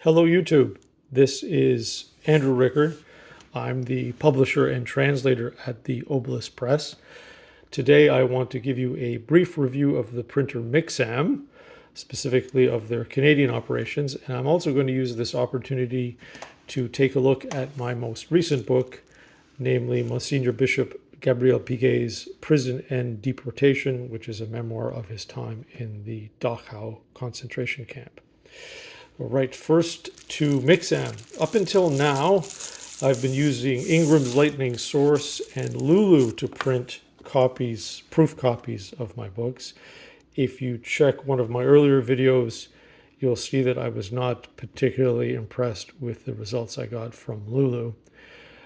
Hello, YouTube. This is Andrew Rickard. I'm the publisher and translator at the Obelisk Press. Today, I want to give you a brief review of the printer Mixam, specifically of their Canadian operations. And I'm also going to use this opportunity to take a look at my most recent book, namely Monsignor Bishop Gabriel Piguet's Prison and Deporation, which is a memoir of his time in the Dachau concentration camp. All right, first to Mixam. Up until now, I've been using Ingram's Lightning Source and Lulu to print copies, proof copies of my books. If you check one of my earlier videos, you'll see that I was not particularly impressed with the results I got from Lulu.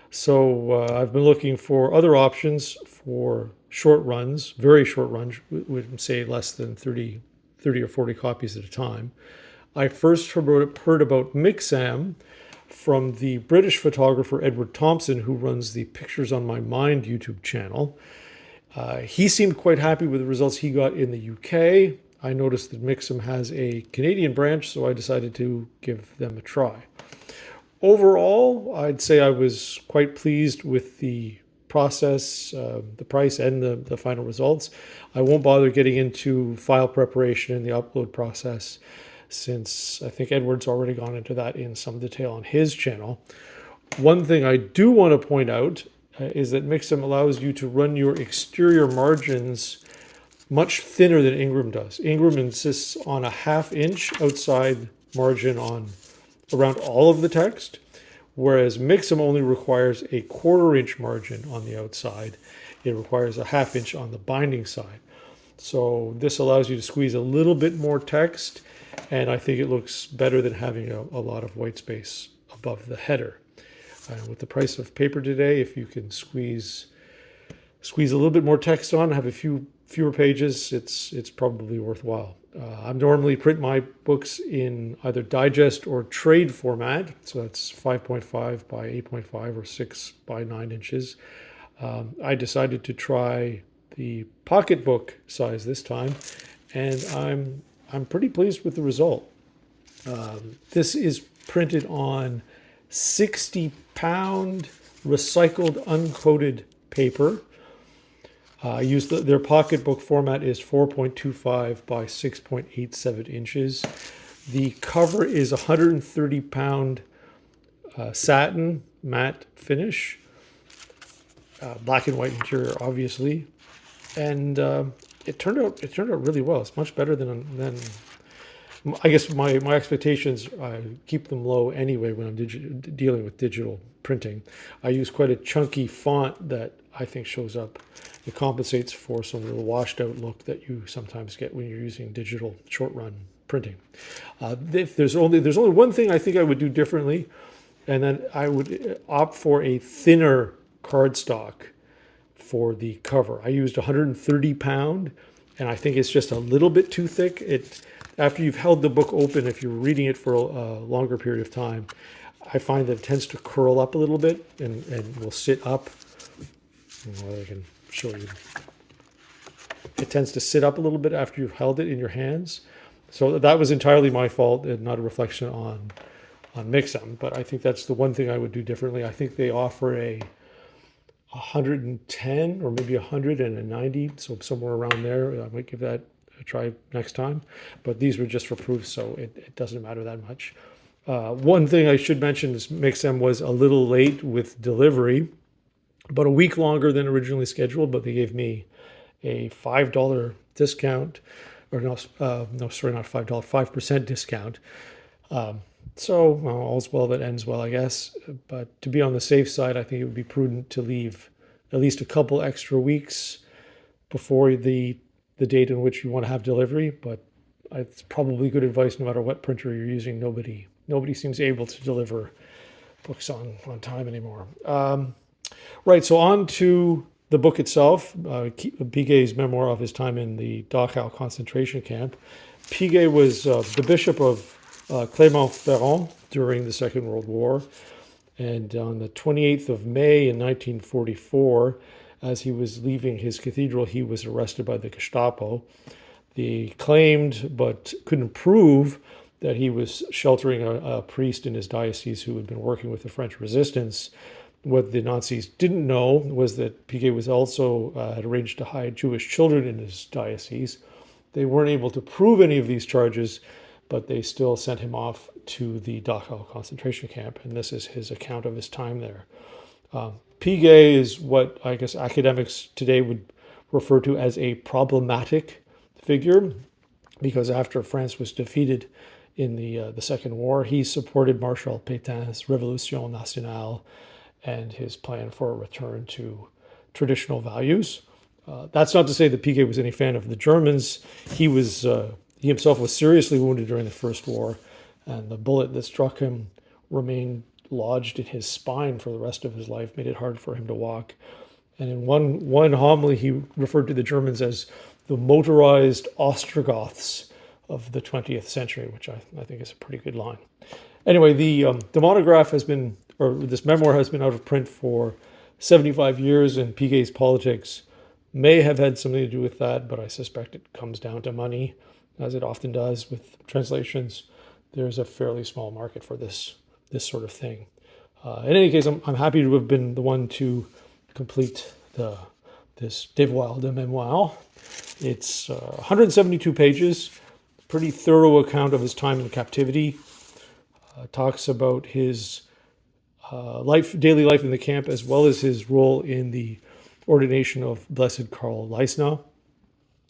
So I've been looking for other options for short runs, very short runs, would say less than 30 or 40 copies at a time. I first heard about Mixam from the British photographer Edward Thompson, who runs the Pictures on My Mind YouTube channel. He seemed quite happy with the results he got in the UK. I noticed that Mixam has a Canadian branch, so I decided to give them a try. Overall, I'd say I was quite pleased with the process, the price, and the final results. I won't bother getting into file preparation and the upload process, since I think Edward's already gone into that in some detail on his channel. One thing I do want to point out is that Mixam allows you to run your exterior margins much thinner than Ingram does. Ingram insists on a 1/2 inch outside margin on around all of the text, whereas Mixam only requires a 1/4 inch margin on the outside. It requires a 1/2 inch on the binding side. So this allows you to squeeze a little bit more text, and I think it looks better than having a lot of white space above the header. With the price of paper today, if you can squeeze a little bit more text on, have fewer pages, it's probably worthwhile. I normally print my books in either digest or trade format, so that's 5.5 by 8.5 or 6 by 9 inches. I decided to try the pocketbook size this time, and I'm pretty pleased with the result. This is printed on 60-pound recycled uncoated paper. I used their pocketbook format is 4.25 by 6.87 inches. The cover is 130-pound satin matte finish, black and white interior, obviously, and it turned out really well. It's much better than I guess my expectations. I keep them low anyway when I'm dealing with digital printing. I use quite a chunky font that I think shows up. It compensates for some of the washed out look that you sometimes get when you're using digital short run printing. There's only one thing I think I would do differently, and then I would opt for a thinner cardstock for the cover. I used 130-pound, and I think it's just a little bit too thick. After you've held the book open, if you're reading it for a longer period of time, I find that it tends to curl up a little bit and will sit up. I can show you. It tends to sit up a little bit after you've held it in your hands. So that was entirely my fault and not a reflection on Mixam. But I think that's the one thing I would do differently. I think they offer a 110 or maybe 190, so somewhere around there. I might give that a try next time. But these were just for proof, so it doesn't matter that much. One thing I should mention is Mixam was a little late with delivery, about a week longer than originally scheduled, but they gave me a $5 discount, or no, sorry, not $5, 5% discount. So all's well that ends well, I guess. But to be on the safe side, I think it would be prudent to leave at least a couple extra weeks before the date in which you want to have delivery. But it's probably good advice no matter what printer you're using. Nobody seems able to deliver books on time anymore. Right, so on to the book itself, Piguet's memoir of his time in the Dachau concentration camp. Piguet was the bishop of Clermont-Ferrand during the Second World War, and on the 28th of May in 1944, as he was leaving his cathedral, he was arrested by the Gestapo. They claimed, but couldn't prove, that he was sheltering a priest in his diocese who had been working with the French resistance. What the Nazis didn't know was that Piguet was also had arranged to hide Jewish children in his diocese. They weren't able to prove any of these charges, but they still sent him off to the Dachau concentration camp, and this is his account of his time there. Piguet is what I guess academics today would refer to as a problematic figure, because after France was defeated in the Second War, he supported Marshal Pétain's Révolution Nationale and his plan for a return to traditional values. That's not to say that Piguet was any fan of the Germans. He himself was seriously wounded during the First War, and the bullet that struck him remained lodged in his spine for the rest of his life, made it hard for him to walk. And in one homily, he referred to the Germans as the motorized Ostrogoths of the 20th century, which I think is a pretty good line. Anyway, the monograph has been, or this memoir has been out of print for 75 years, and Piguet's politics may have had something to do with that, but I suspect it comes down to money, as it often does with translations. There's a fairly small market for this sort of thing. In any case, I'm happy to have been the one to complete this devoir de mémoire. It's 172 pages, pretty thorough account of his time in captivity. Talks about his daily life in the camp, as well as his role in the ordination of Blessed Karl Leisner.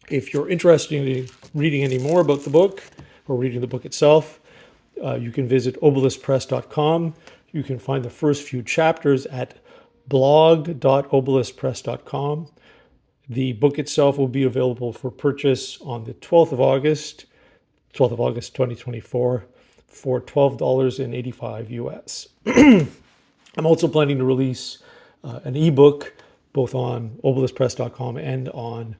If you're interested in reading any more about the book, or reading the book itself, you can visit obeliskpress.com. You can find the first few chapters at blog.obeliskpress.com. The book itself will be available for purchase on the 12th of August 2024, for $12.85 US. I'm also planning to release an ebook both on obeliskpress.com and on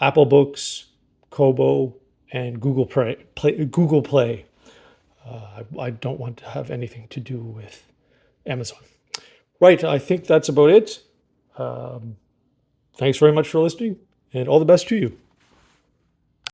Apple Books, Kobo, and Google Play. I don't want to have anything to do with Amazon. Right, I think that's about it. Thanks very much for listening, and all the best to you.